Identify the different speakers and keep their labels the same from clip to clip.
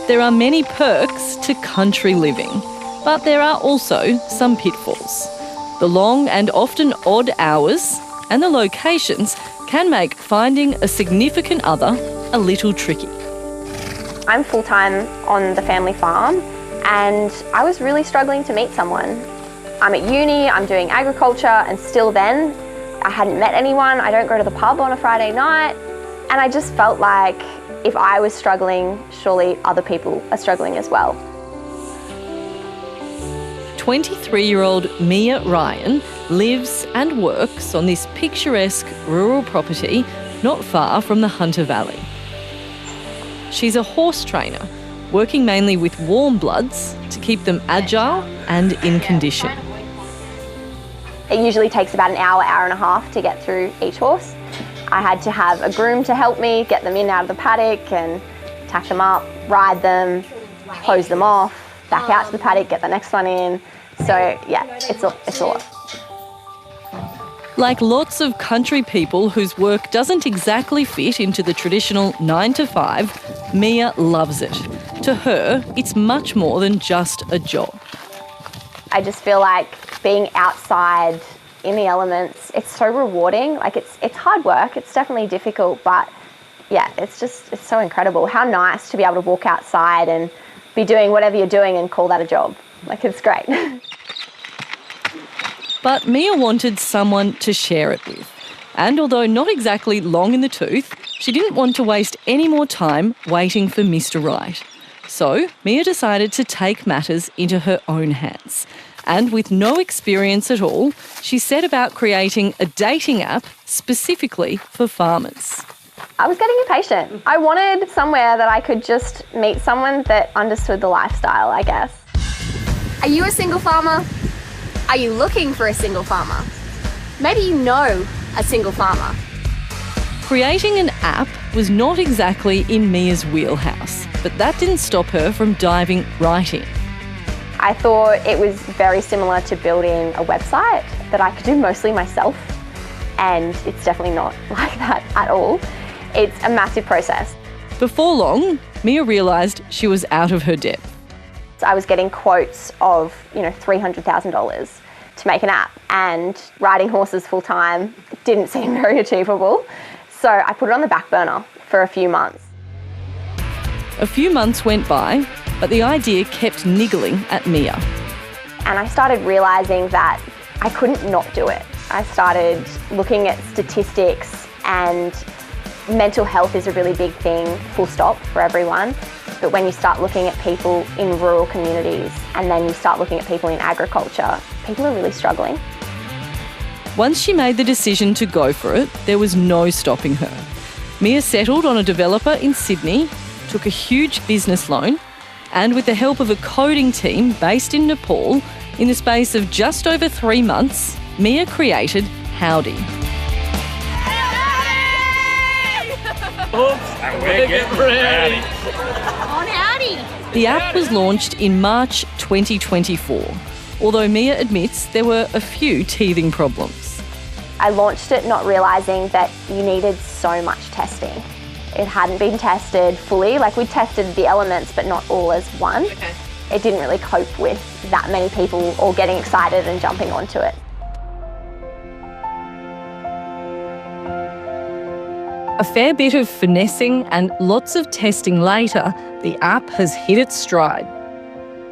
Speaker 1: There are many perks to country living, but there are also some pitfalls. The long and often odd hours and the locations can make finding a significant other a little tricky.
Speaker 2: I'm full-time on the family farm and I was really struggling to meet someone. I'm at uni, I'm doing agriculture, and still then I hadn't met anyone. I don't go to the pub on a Friday night, and I just felt like if I was struggling, surely other people are struggling as well.
Speaker 1: 23-year-old Mia Ryan lives and works on this picturesque rural property not far from the Hunter Valley. She's a horse trainer, working mainly with warm bloods to keep them agile and in condition.
Speaker 2: It usually takes about an hour, hour and a half to get through each horse. I had to have a groom to help me get them in out of the paddock and tack them up, ride them, hose them off, back out to the paddock, get the next one in. So yeah, it's a lot.
Speaker 1: Like lots of country people whose work doesn't exactly fit into the traditional 9 to 5, Mia loves it. To her, it's much more than just a job.
Speaker 2: I just feel like being outside in the elements, it's so rewarding. Like it's hard work, it's definitely difficult, but yeah, it's so incredible. How nice to be able to walk outside and be doing whatever you're doing and call that a job. Like, it's great.
Speaker 1: But Mia wanted someone to share it with. And although not exactly long in the tooth, she didn't want to waste any more time waiting for Mr. Right. So Mia decided to take matters into her own hands. And with no experience at all, she set about creating a dating app specifically for farmers.
Speaker 2: I was getting impatient. I wanted somewhere that I could just meet someone that understood the lifestyle, I guess.
Speaker 3: Are you a single farmer? Are you looking for a single farmer? Maybe you know a single farmer.
Speaker 1: Creating an app was not exactly in Mia's wheelhouse, but that didn't stop her from diving right in.
Speaker 2: I thought it was very similar to building a website that I could do mostly myself, and it's definitely not like that at all. It's a massive process.
Speaker 1: Before long, Mia realised she was out of her depth.
Speaker 2: I was getting quotes of, $300,000 to make an app, and riding horses full time didn't seem very achievable. So I put it on the back burner for a few months.
Speaker 1: A few months went by, but the idea kept niggling at Mia.
Speaker 2: And I started realising that I couldn't not do it. I started looking at statistics, and mental health is a really big thing, full stop, for everyone. But when you start looking at people in rural communities and then you start looking at people in agriculture, people are really struggling.
Speaker 1: Once she made the decision to go for it, there was no stopping her. Mia settled on a developer in Sydney, took a huge business loan, and with the help of a coding team based in Nepal, in the space of just over 3 months, Mia created Howdy.
Speaker 4: Oops, and we're getting ready.
Speaker 3: On Howdy!
Speaker 1: The app was launched in March 2024, although Mia admits there were a few teething problems.
Speaker 2: I launched it not realising that you needed so much testing. It hadn't been tested fully, like we tested the elements but not all as one.
Speaker 3: Okay.
Speaker 2: It didn't really cope with that many people all getting excited and jumping onto it.
Speaker 1: A fair bit of finessing and lots of testing later, the app has hit its stride.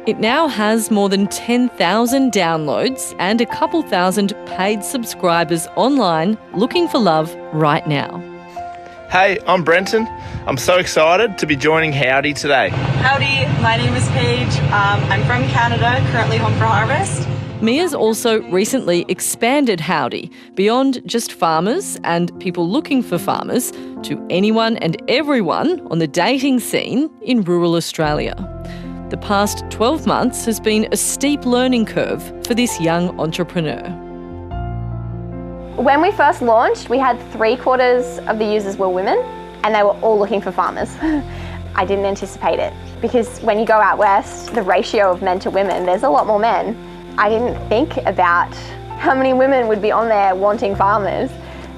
Speaker 1: It now has more than 10,000 downloads and a couple thousand paid subscribers online looking for love right now.
Speaker 4: Hey, I'm Brenton. I'm so excited to be joining Howdy today.
Speaker 5: Howdy, my name is Paige. I'm from Canada, currently home for harvest.
Speaker 1: Mia's also recently expanded Howdy beyond just farmers and people looking for farmers to anyone and everyone on the dating scene in rural Australia. The past 12 months has been a steep learning curve for this young entrepreneur.
Speaker 2: When we first launched, we had 3/4 of the users were women, and they were all looking for farmers. I didn't anticipate it, because when you go out west, the ratio of men to women, there's a lot more men. I didn't think about how many women would be on there wanting farmers.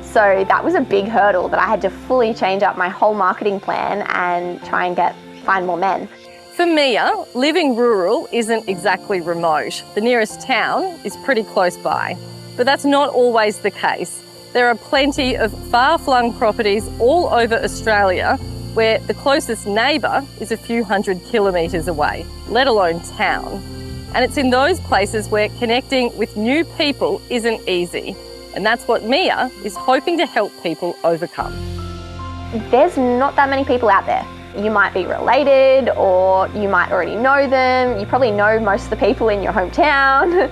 Speaker 2: So that was a big hurdle that I had to fully change up my whole marketing plan and try and find more men.
Speaker 1: For Mia, living rural isn't exactly remote. The nearest town is pretty close by. But that's not always the case. There are plenty of far-flung properties all over Australia where the closest neighbour is a few hundred kilometres away, let alone town. And it's in those places where connecting with new people isn't easy. And that's what Mia is hoping to help people overcome.
Speaker 2: There's not that many people out there. You might be related, or you might already know them. You probably know most of the people in your hometown.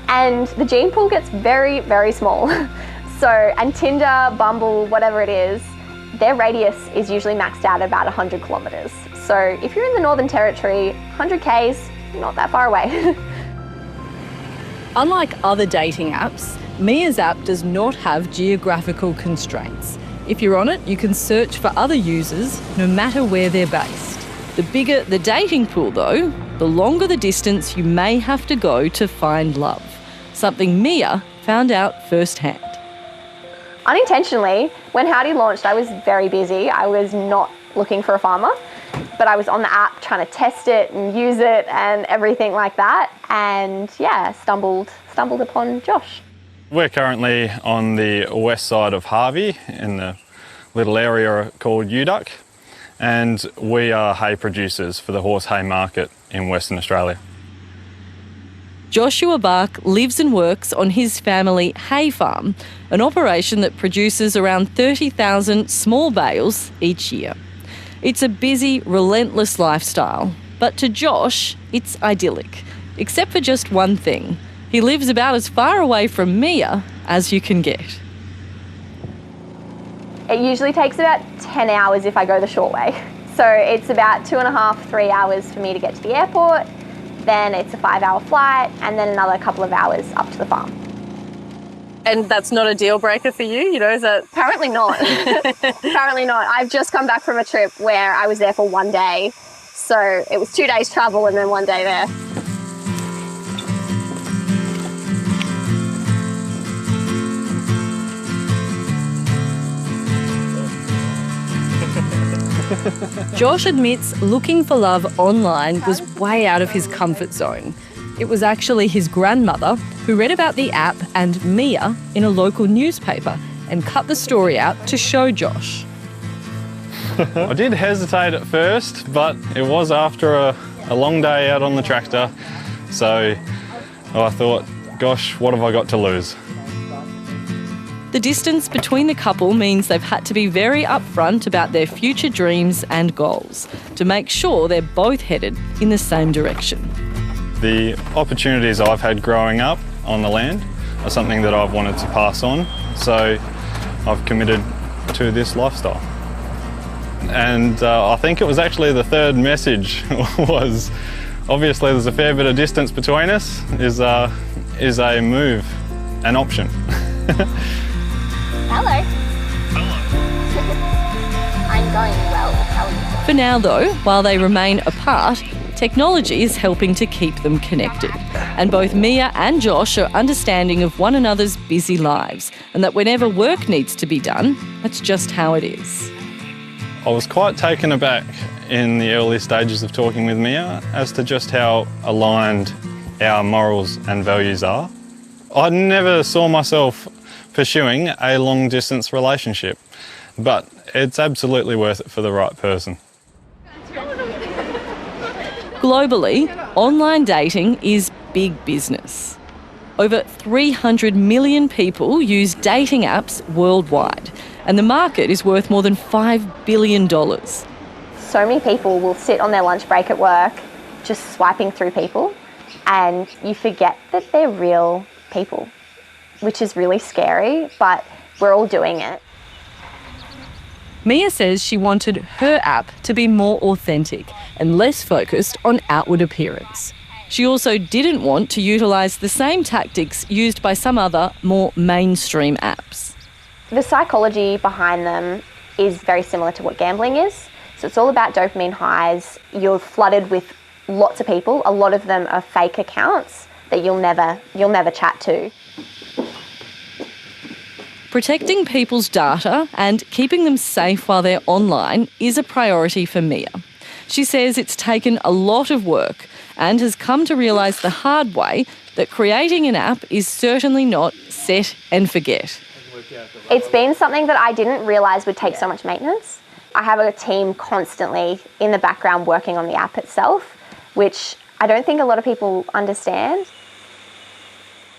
Speaker 2: And the gene pool gets very, very small. And Tinder, Bumble, whatever it is, their radius is usually maxed out at about 100 kilometres. So if you're in the Northern Territory, 100 Ks, not that far away.
Speaker 1: Unlike other dating apps, Mia's app does not have geographical constraints. If you're on it, you can search for other users no matter where they're based. The bigger the dating pool, though, the longer the distance you may have to go to find love. Something Mia found out firsthand.
Speaker 2: Unintentionally, when Howdy launched, I was very busy. I was not looking for a farmer, but I was on the app trying to test it and use it and everything like that. And yeah, stumbled upon Josh.
Speaker 6: We're currently on the west side of Harvey in the little area called Outback, and we are hay producers for the horse hay market in Western Australia.
Speaker 1: Joshua Bark lives and works on his family hay farm, an operation that produces around 30,000 small bales each year. It's a busy, relentless lifestyle, but to Josh, it's idyllic, except for just one thing. He lives about as far away from Mia as you can get.
Speaker 2: It usually takes about 10 hours if I go the short way. So it's about 2.5, 3 hours for me to get to the airport. Then it's a 5-hour flight, and then another couple of hours up to the farm.
Speaker 1: And that's not a deal breaker for you, is that?
Speaker 2: Apparently not. Apparently not. I've just come back from a trip where I was there for 1 day. So it was 2 days travel and then 1 day there.
Speaker 1: Josh admits looking for love online was way out of his comfort zone. It was actually his grandmother who read about the app and Mia in a local newspaper and cut the story out to show Josh.
Speaker 6: I did hesitate at first, but it was after a long day out on the tractor, so I thought, gosh, what have I got to lose?
Speaker 1: The distance between the couple means they've had to be very upfront about their future dreams and goals to make sure they're both headed in the same direction.
Speaker 6: The opportunities I've had growing up on the land are something that I've wanted to pass on, so I've committed to this lifestyle. And I think it was actually the third message was, obviously there's a fair bit of distance between us, is a move an option?
Speaker 3: Hello. I'm going well. How are you?
Speaker 1: For now, though, while they remain apart, technology is helping to keep them connected. And both Mia and Josh are understanding of one another's busy lives, and that whenever work needs to be done, that's just how it is.
Speaker 6: I was quite taken aback in the early stages of talking with Mia as to just how aligned our morals and values are. I never saw myself pursuing a long-distance relationship, but it's absolutely worth it for the right person.
Speaker 1: Globally, online dating is big business. Over 300 million people use dating apps worldwide, and the market is worth more than $5 billion.
Speaker 2: So many people will sit on their lunch break at work just swiping through people, and you forget that they're real people, which is really scary, but we're all doing it.
Speaker 1: Mia says she wanted her app to be more authentic and less focused on outward appearance. She also didn't want to utilise the same tactics used by some other, more mainstream apps.
Speaker 2: The psychology behind them is very similar to what gambling is. So it's all about dopamine highs. You're flooded with lots of people. A lot of them are fake accounts that you'll never chat to.
Speaker 1: Protecting people's data and keeping them safe while they're online is a priority for Mia. She says it's taken a lot of work and has come to realise the hard way that creating an app is certainly not set and forget.
Speaker 2: It's been something that I didn't realise would take so much maintenance. I have a team constantly in the background working on the app itself, which I don't think a lot of people understand.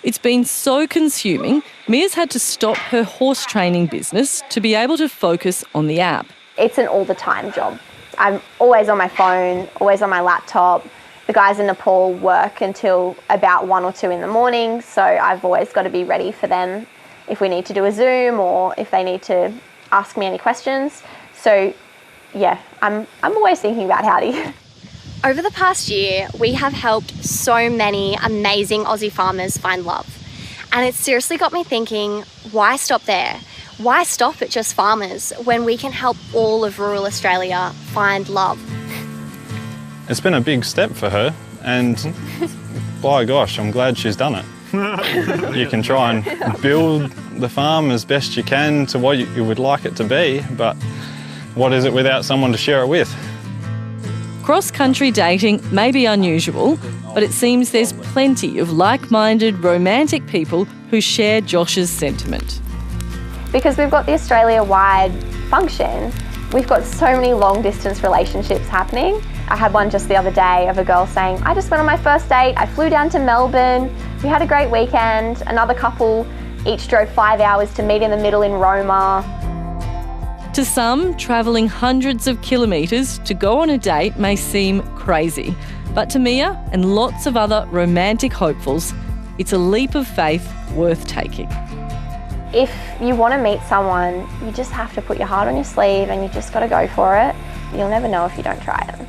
Speaker 1: It's been so consuming, Mia's had to stop her horse training business to be able to focus on the app.
Speaker 2: It's an all-the-time job. I'm always on my phone, always on my laptop. The guys in Nepal work until about 1 or 2 in the morning, so I've always got to be ready for them if we need to do a Zoom or if they need to ask me any questions. So, yeah, I'm always thinking about Howdy.
Speaker 3: Over the past year, we have helped so many amazing Aussie farmers find love. And it seriously got me thinking, why stop there? Why stop at just farmers when we can help all of rural Australia find love?
Speaker 6: It's been a big step for her, and by gosh, I'm glad she's done it. You can try and build the farm as best you can to what you would like it to be, but what is it without someone to share it with?
Speaker 1: Cross-country dating may be unusual, but it seems there's plenty of like-minded, romantic people who share Josh's sentiment.
Speaker 2: Because we've got the Australia-wide function, we've got so many long-distance relationships happening. I had one just the other day of a girl saying, I just went on my first date, I flew down to Melbourne, we had a great weekend. Another couple each drove 5 hours to meet in the middle in Roma.
Speaker 1: To some, travelling hundreds of kilometres to go on a date may seem crazy. But to Mia and lots of other romantic hopefuls, it's a leap of faith worth taking.
Speaker 2: If you want to meet someone, you just have to put your heart on your sleeve and you just got to go for it. You'll never know if you don't try it.